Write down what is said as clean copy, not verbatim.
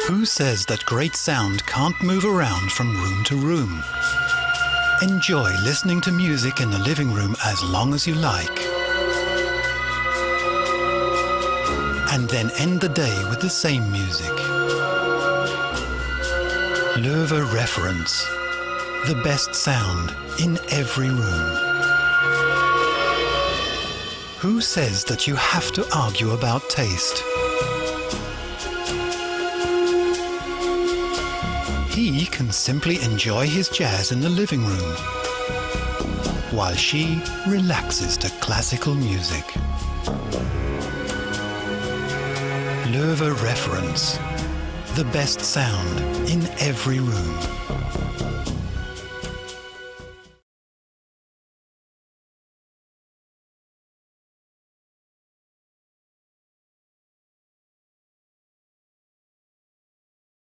Who says that great sound can't move around from room to room? Enjoy listening to music in the living room as long as you like. And then end the day with the same music. Loewe Reference. The best sound in every room. Who says that you have to argue about taste? He can simply enjoy his jazz in the living room, while she relaxes to classical music. Loewe Reference. The best sound in every room.